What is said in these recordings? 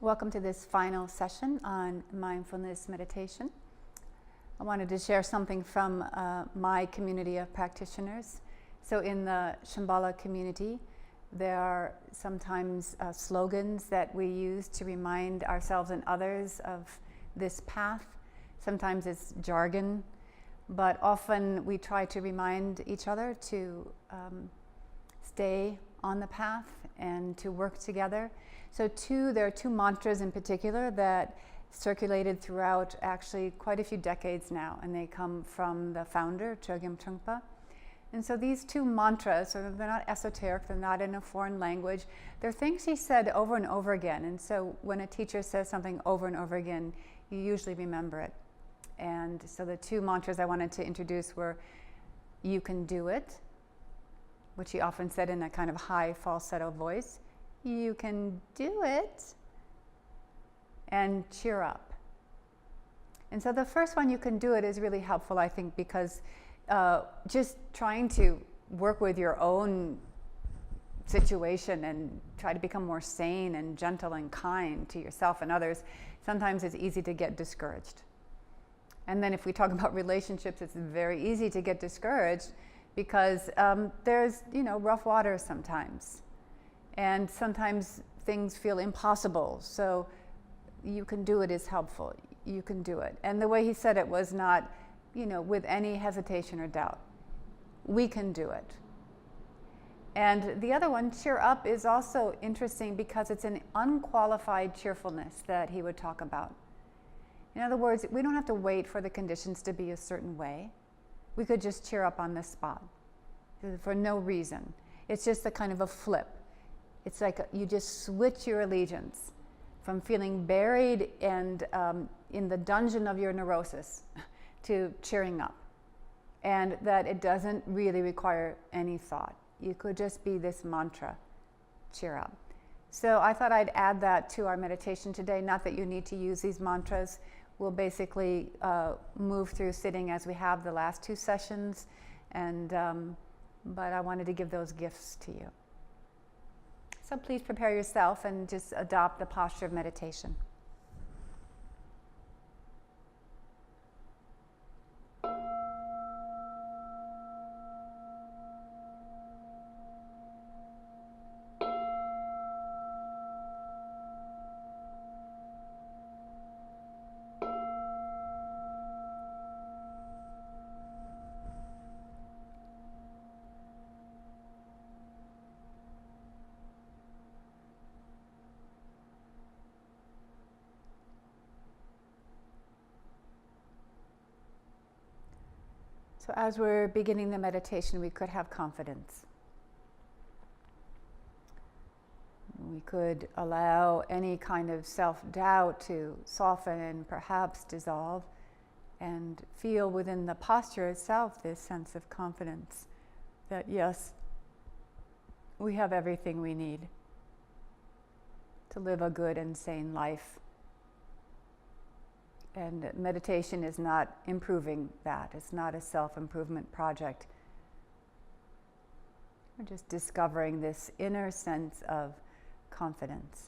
Welcome to this final session on mindfulness meditation. I wanted to share something from my community of practitioners. So in the Shambhala community, there are sometimes slogans that we use to remind ourselves and others of this path. Sometimes it's jargon, but often we try to remind each other to stay on the path and to work together. So there are two mantras in particular that circulated throughout actually quite a few decades now, and they come from the founder, Chogyam Trungpa. And so these two mantras, they're not esoteric, they're not in a foreign language, they're things he said over and over again. And so when a teacher says something over and over again, you usually remember it. And so the two mantras I wanted to introduce were, "You can do it," which he often said in a kind of high falsetto voice. "You can do it," and "cheer up." And so the first one, "you can do it," is really helpful, I think, because just trying to work with your own situation and try to become more sane and gentle and kind to yourself and others, sometimes it's easy to get discouraged. And then if we talk about relationships, it's very easy to get discouraged because there's, rough waters sometimes. And sometimes things feel impossible. So "you can do it" is helpful. You can do it. And the way he said it was not, with any hesitation or doubt. We can do it. And the other one, "cheer up," is also interesting because it's an unqualified cheerfulness that he would talk about. In other words, we don't have to wait for the conditions to be a certain way. We could just cheer up on the spot for no reason. It's just a kind of a flip. It's like you just switch your allegiance from feeling buried and in the dungeon of your neurosis to cheering up. And that it doesn't really require any thought. You could just be this mantra, cheer up. So I thought I'd add that to our meditation today. Not that you need to use these mantras. We'll basically move through sitting as we have the last two sessions. But I wanted to give those gifts to you. So please prepare yourself and just adopt the posture of meditation. So as we're beginning the meditation, we could have confidence. We could allow any kind of self-doubt to soften and perhaps dissolve, and feel within the posture itself this sense of confidence that yes, we have everything we need to live a good and sane life. And meditation is not improving that. It's not a self-improvement project. We're just discovering this inner sense of confidence.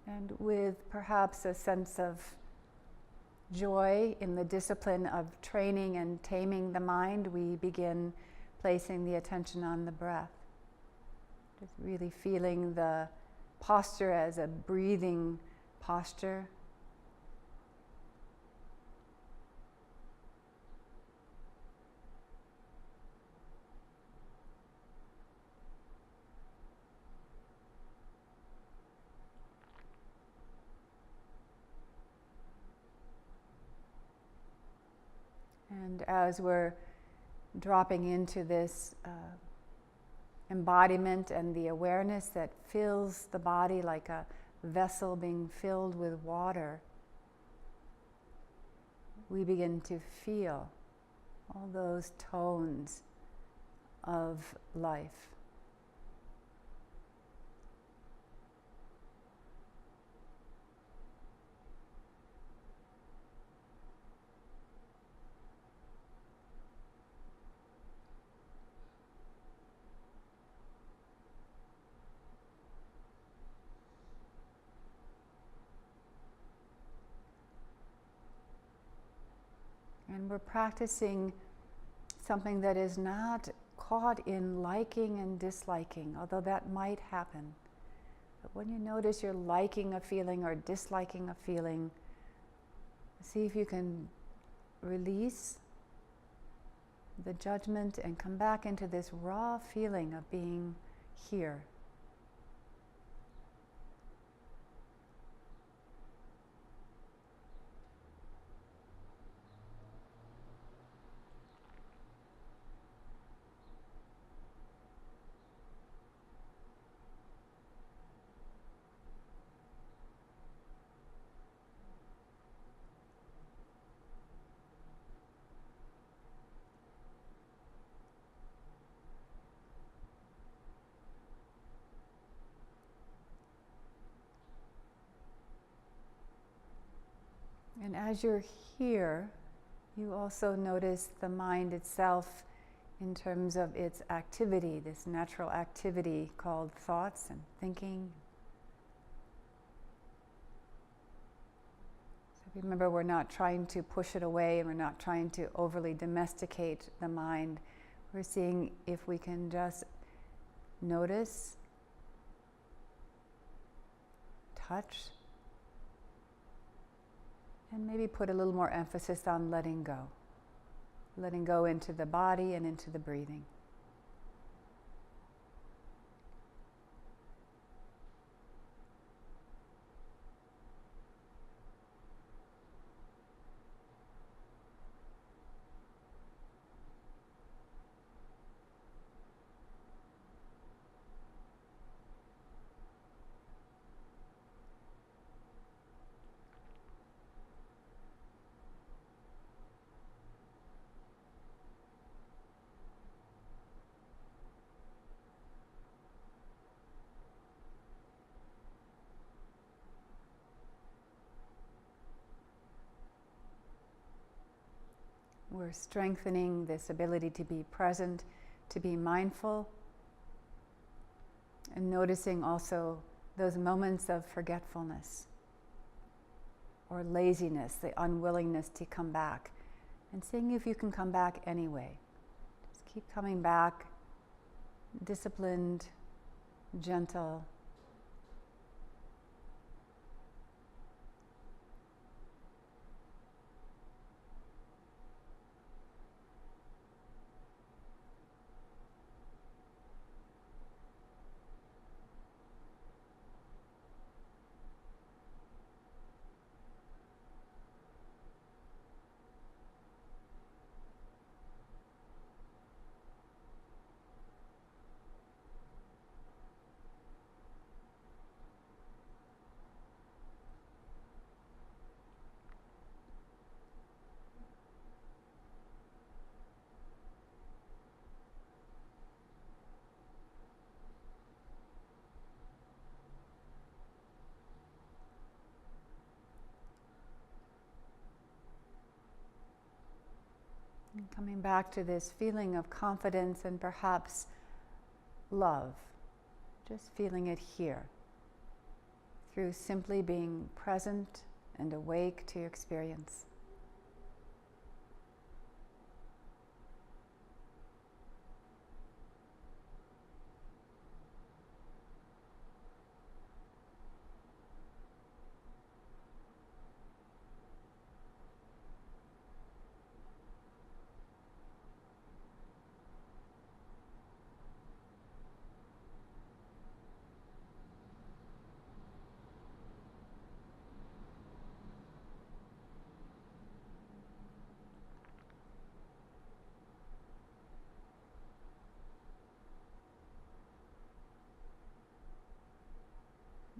And with perhaps a sense of joy in the discipline of training and taming the mind, we begin placing the attention on the breath. Just really feeling the posture as a breathing posture. And as we're dropping into this embodiment and the awareness that fills the body like a vessel being filled with water, we begin to feel all those tones of life. And we're practicing something that is not caught in liking and disliking, although that might happen. But when you notice you're liking a feeling or disliking a feeling, see if you can release the judgment and come back into this raw feeling of being here. And as you're here, you also notice the mind itself in terms of its activity, this natural activity called thoughts and thinking. So remember, we're not trying to push it away and we're not trying to overly domesticate the mind. We're seeing if we can just notice, touch, and maybe put a little more emphasis on letting go. Letting go into the body and into the breathing. We're strengthening this ability to be present, to be mindful, and noticing also those moments of forgetfulness or laziness, the unwillingness to come back, and seeing if you can come back anyway. Just keep coming back, disciplined, gentle. And coming back to this feeling of confidence and perhaps love, just feeling it here through simply being present and awake to your experience.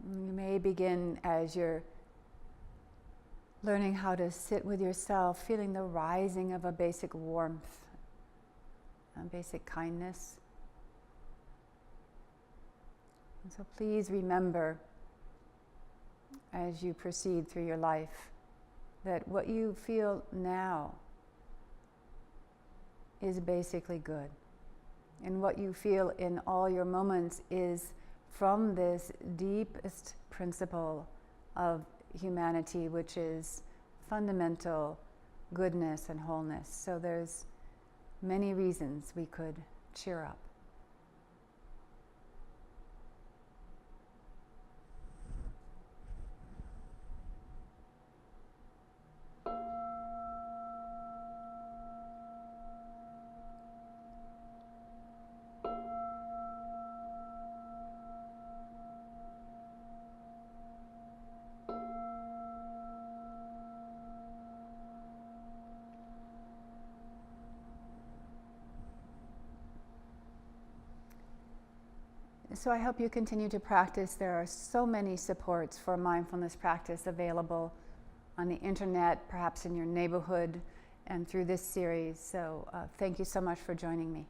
You may begin as you're learning how to sit with yourself, feeling the rising of a basic warmth, a basic kindness. And so please remember, as you proceed through your life, that what you feel now is basically good. And what you feel in all your moments is from this deepest principle of humanity, which is fundamental goodness and wholeness. So there's many reasons we could cheer up. So I hope you continue to practice. There are so many supports for mindfulness practice available on the internet, perhaps in your neighborhood, and through this series. So thank you so much for joining me.